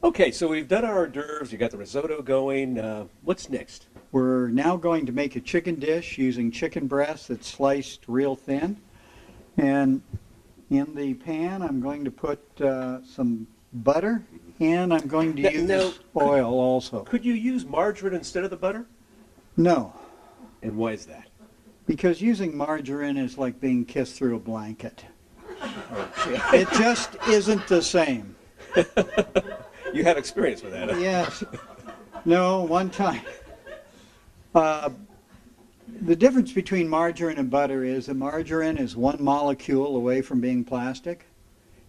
Okay, so we've done our hors d'oeuvres. You got the risotto going. What's next? We're now going to make a chicken dish using chicken breast that's sliced real thin. And in the pan, I'm going to put some butter, and I'm going to use oil also. Could you use margarine instead of the butter? No, And why is that? because using margarine is like being kissed through a blanket. Okay. It just isn't the same. You have experience with that, huh? Yes. No, one time. The difference between margarine and butter is that margarine is one molecule away from being plastic.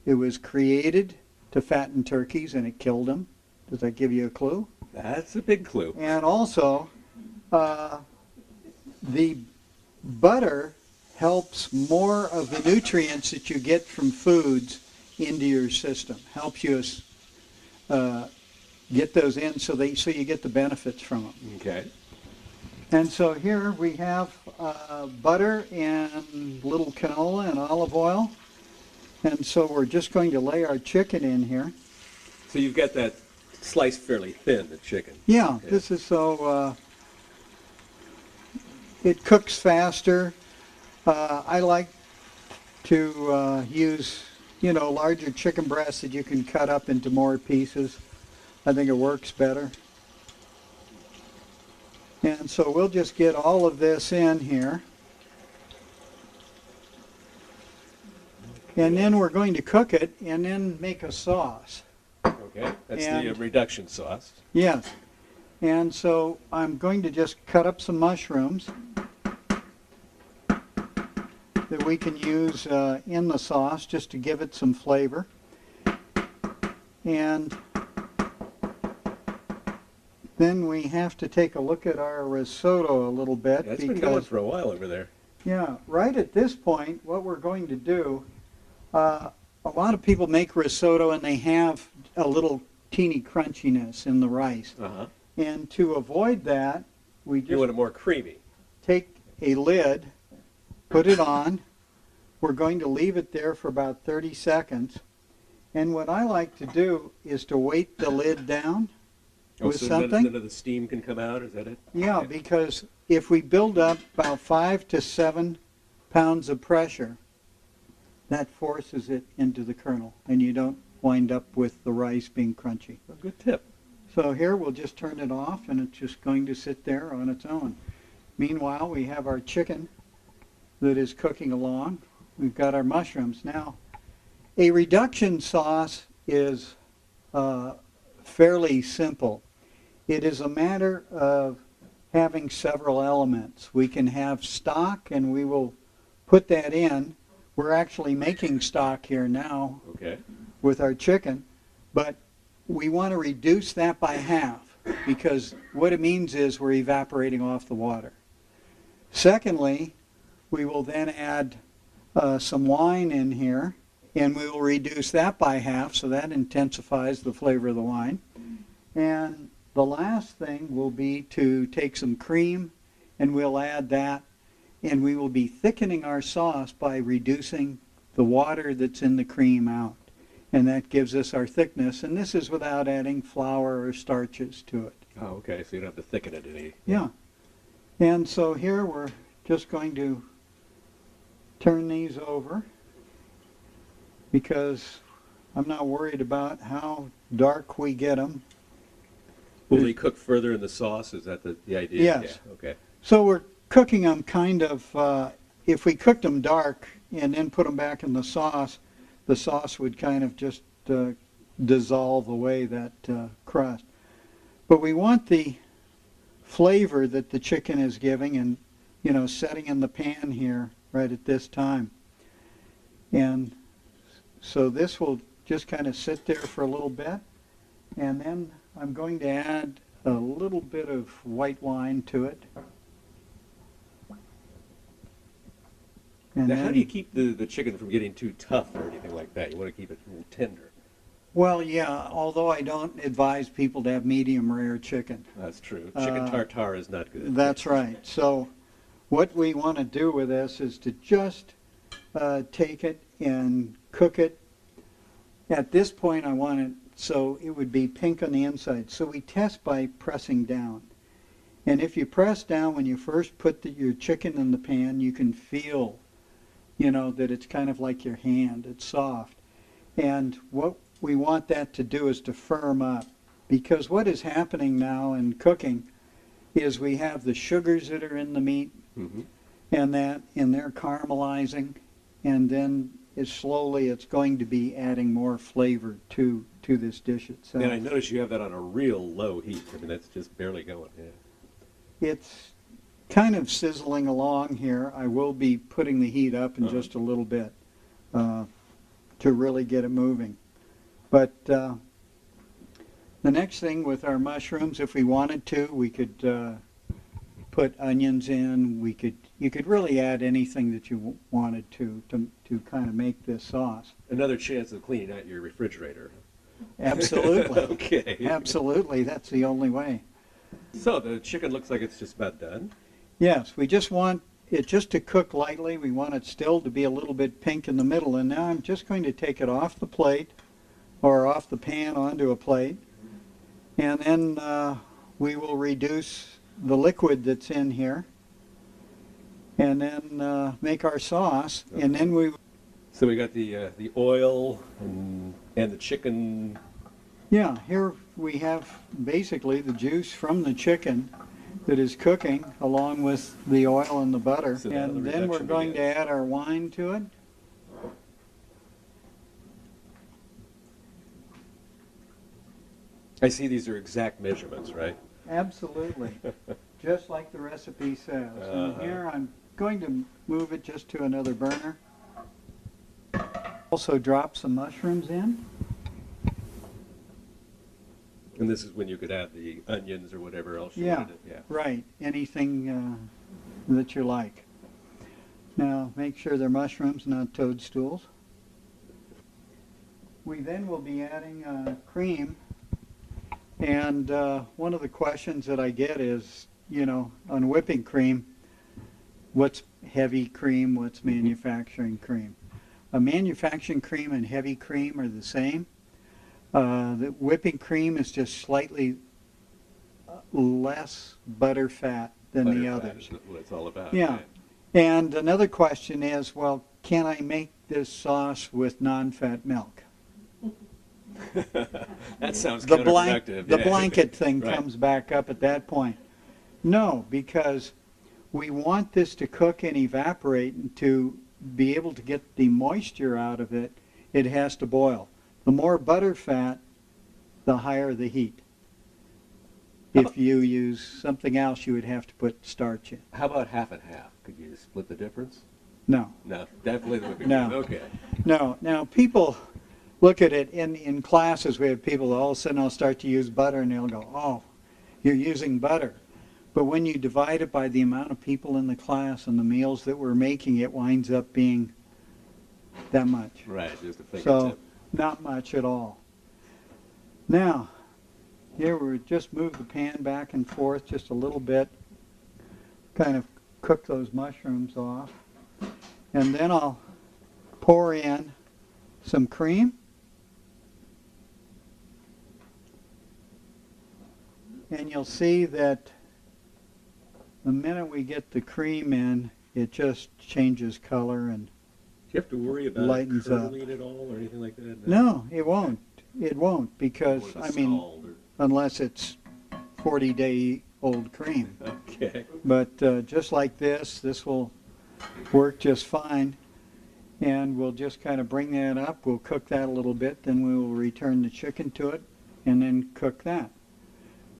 It was created to fatten turkeys and it killed them. Does that give you a clue? That's a big clue. And also, the butter helps more of the nutrients that you get from foods into your system. Helps you get those in so you get the benefits from them. Okay. And so here we have butter and little canola and olive oil. And so we're just going to lay our chicken in here. So you've got that sliced fairly thin, the chicken. Yeah, this is so it cooks faster. I like to use, larger chicken breasts that you can cut up into more pieces. I think it works better. And so we'll just get all of this in here. And then we're going to cook it and then make a sauce. Okay, that's the reduction sauce. Yes. And so I'm going to just cut up some mushrooms that we can use in the sauce just to give it some flavor. And then we have to take a look at our risotto a little bit. That's been going for a while over there. Yeah, right at this point, what we're going to do, a lot of people make risotto and they have a little teeny crunchiness in the rice. Uh-huh. And to avoid that, we You want just it more creamy. take a lid, put it on. We're going to leave it there for about 30 seconds. And what I like to do is to weight the lid down with so something. none of the steam can come out, is that it? Yeah, Okay. because if we build up about 5 to 7 pounds of pressure, that forces it into the kernel, and you don't wind up with the rice being crunchy. A good tip. So here we'll just turn it off, and it's just going to sit there on its own. Meanwhile, we have our chicken that is cooking along. We've got our mushrooms. Now, a reduction sauce is fairly simple. It is a matter of having several elements. We can have stock, and we will put that in. We're actually making stock here now Okay. with our chicken, but we want to reduce that by half because what it means is we're evaporating off the water. Secondly, we will then add some wine in here, and we will reduce that by half, so that intensifies the flavor of the wine. And the last thing will be to take some cream, and we'll add that, and we will be thickening our sauce by reducing the water that's in the cream out. And that gives us our thickness, and this is without adding flour or starches to it. Oh, okay, so you don't have to thicken it any. Yeah. And so here we're just going to turn these over because I'm not worried about how dark we get them. Will they cook further in the sauce? Is that the idea? Yes. Yeah, okay. So we're cooking them kind of, if we cooked them dark and then put them back in the sauce would kind of just dissolve away that crust. But we want the flavor that the chicken is giving and, setting in the pan here right at this time. And so this will just kind of sit there for a little bit. And then I'm going to add a little bit of white wine to it. And Now, then, how do you keep the chicken from getting too tough or anything like that? You want to keep it a little tender. well, yeah, although I don't advise people to have medium rare chicken. That's true. Chicken tartare is not good. That's right. So what we want to do with this is to just take it and cook it. At this point, I want it so it would be pink on the inside. So we test by pressing down. And if you press down when you first put your chicken in the pan, you can feel, that it's kind of like your hand. It's soft. And what we want that to do is to firm up. Because what is happening now in cooking is we have the sugars that are in the meat, and they're caramelizing, and then slowly it's going to be adding more flavor to this dish itself. And I notice you have that on a real low heat. I mean, that's just barely going. Yeah. It's kind of sizzling along here. I will be putting the heat up in just a little bit to really get it moving. But the next thing with our mushrooms, if we wanted to, we could put onions in. You could really add anything that you wanted to kind of make this sauce. Another chance of cleaning out your refrigerator. Absolutely. Okay. Absolutely. That's the only way. So the chicken looks like it's just about done. Yes, we just want it just to cook lightly. We want it still to be a little bit pink in the middle. And now I'm just going to take it off the plate or off the pan onto a plate. And then we will reduce the liquid that's in here and then make our sauce. Okay. And then So we got the oil and the chicken. Yeah, here we have basically the juice from the chicken that is cooking along with the oil and the butter. So and then we're going to add our wine to it. I see these are exact measurements, right? Absolutely. Just like the recipe says. And here I'm going to move it just to another burner. Also drop some mushrooms in. And this is when you could add the onions or whatever else you wanted. wanted. Yeah, right. Anything that you like. Now make sure they're mushrooms, not toadstools. We then will be adding cream. And one of the questions that I get is, on whipping cream, what's heavy cream, what's manufacturing cream? Manufacturing cream and heavy cream are the same. The whipping cream is just slightly less butter fat than the others. That's what it's all about. Yeah. Right? And another question is, well, can I make this sauce with non-fat milk? That sounds counterproductive. The blanket thing right. comes back up at that point. No, because we want this to cook and evaporate, and to be able to get the moisture out of it, it has to boil. The more butter fat, the higher the heat. If you use something else, you would have to put starch in. How about half and half? Could you split the difference? No. No, definitely the whipping no. cream. Okay. No. Now, people look at it in classes. We have people all of a sudden will start to use butter, and they'll go, "Oh, you're using butter." But when you divide it by the amount of people in the class and the meals that we're making, it winds up being that much. Right, just a fingertip. So not much at all. Now, here we just move the pan back and forth just a little bit, kind of cook those mushrooms off, and then I'll pour in some cream. And you'll see that the minute we get the cream in, it just changes color and do you have to worry about lightens curdling at all or anything like that? No, it won't. It won't, because, unless it's 40-day-old cream. Okay. But just like this will work just fine. And we'll just kind of bring that up. We'll cook that a little bit. Then we will return the chicken to it and then cook that.